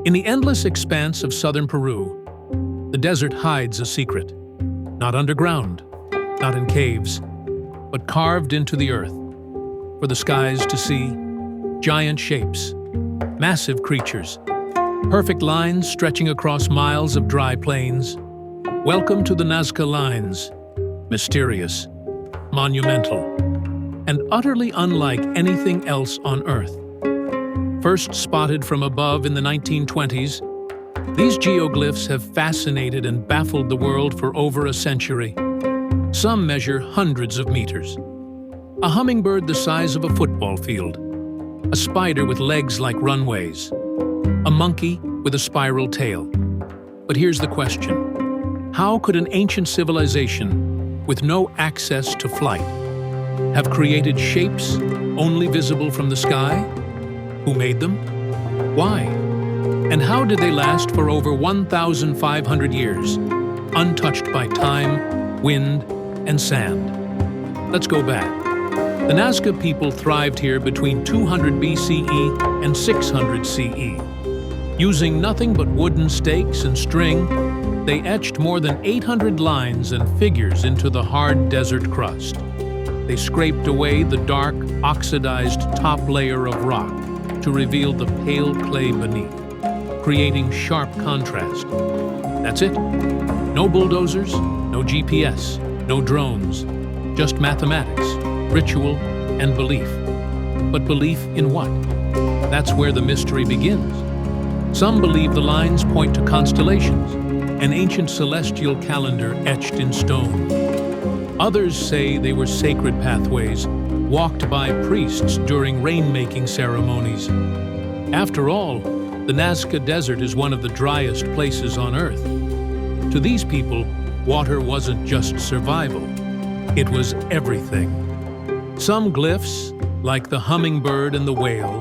In the endless expanse of southern Peru, the desert hides a secret. Not underground, not in caves, but carved into the earth. For the skies to see, giant shapes, massive creatures, perfect lines stretching across miles of dry plains. Welcome to the Nazca Lines, mysterious, monumental, and utterly unlike anything else on Earth. First spotted from above in the 1920s, these geoglyphs have fascinated and baffled the world for over a century. Some measure hundreds of meters. A hummingbird the size of a football field, a spider with legs like runways, a monkey with a spiral tail. But here's the question. How could an ancient civilization with no access to flight have created shapes only visible from the sky? Who made them? Why? And how did they last for over 1,500 years, untouched by time, wind, and sand? Let's go back. The Nazca people thrived here between 200 BCE and 600 CE. Using nothing but wooden stakes and string, they etched more than 800 lines and figures into the hard desert crust. They scraped away the dark, oxidized top layer of rock to reveal the pale clay beneath, creating sharp contrast. That's it. No bulldozers, no GPS, no drones, just mathematics, ritual, and belief. But belief in what? That's where the mystery begins. Some believe the lines point to constellations, an ancient celestial calendar etched in stone. Others say they were sacred pathways, walked by priests during rain-making ceremonies. After all, the Nazca Desert is one of the driest places on Earth. To these people, water wasn't just survival, it was everything. Some glyphs, like the hummingbird and the whale,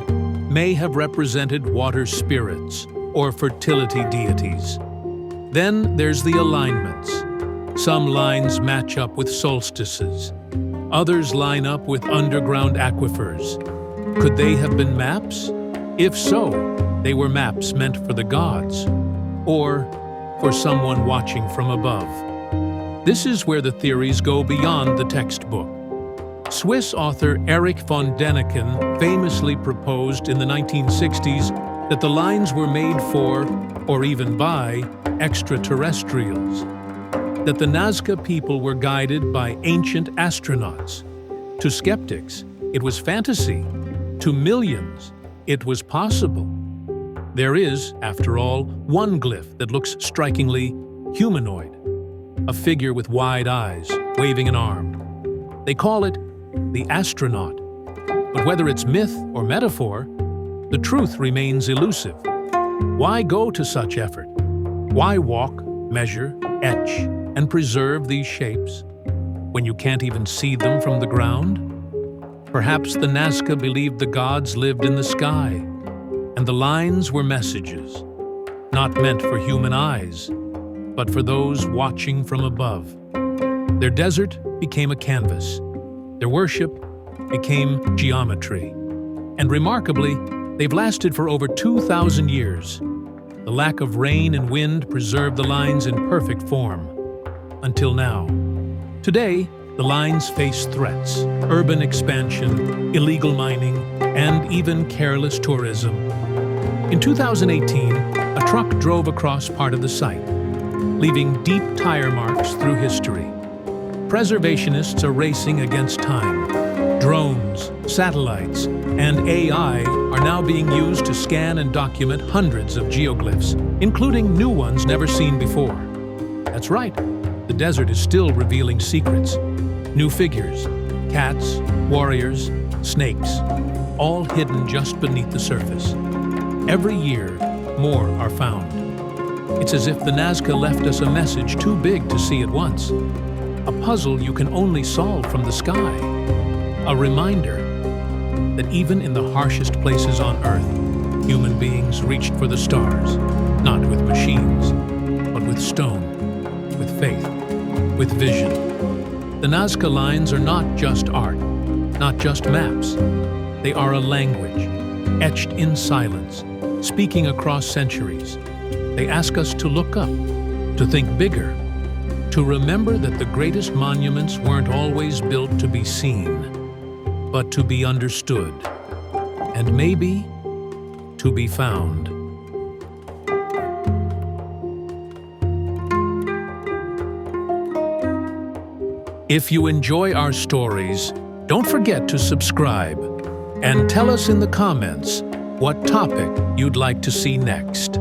may have represented water spirits or fertility deities. Then there's the alignments. Some lines match up with solstices. Others line up with underground aquifers. Could they have been maps? If so, they were maps meant for the gods, or for someone watching from above. This is where the theories go beyond the textbook. Swiss author Erich von Däniken famously proposed in the 1960s that the lines were made for, or even by, extraterrestrials. That the Nazca people were guided by ancient astronauts. To skeptics, it was fantasy. To millions, it was possible. There is, after all, one glyph that looks strikingly humanoid. A figure with wide eyes, waving an arm. They call it the astronaut. But whether it's myth or metaphor, the truth remains elusive. Why go to such effort? Why walk, measure, etch, and preserve these shapes when you can't even see them from the ground? Perhaps the Nazca believed the gods lived in the sky, and the lines were messages, not meant for human eyes, but for those watching from above. Their desert became a canvas. Their worship became geometry. And remarkably, they've lasted for over 2,000 years. The lack of rain and wind preserved the lines in perfect form. Until now. Today, the lines face threats, urban expansion, illegal mining, and even careless tourism. In 2018, a truck drove across part of the site, leaving deep tire marks through history. Preservationists are racing against time. Drones, satellites, and AI are now being used to scan and document hundreds of geoglyphs, including new ones never seen before. That's right. The desert is still revealing secrets. New figures, cats, warriors, snakes, all hidden just beneath the surface. Every year, more are found. It's as if the Nazca left us a message too big to see at once. A puzzle you can only solve from the sky. A reminder that even in the harshest places on Earth, human beings reached for the stars, not with machines, but with stone, with faith, with vision. The Nazca Lines are not just art, not just maps. They are a language, etched in silence, speaking across centuries. They ask us to look up, to think bigger, to remember that the greatest monuments weren't always built to be seen, but to be understood, and maybe to be found. If you enjoy our stories, don't forget to subscribe and tell us in the comments what topic you'd like to see next.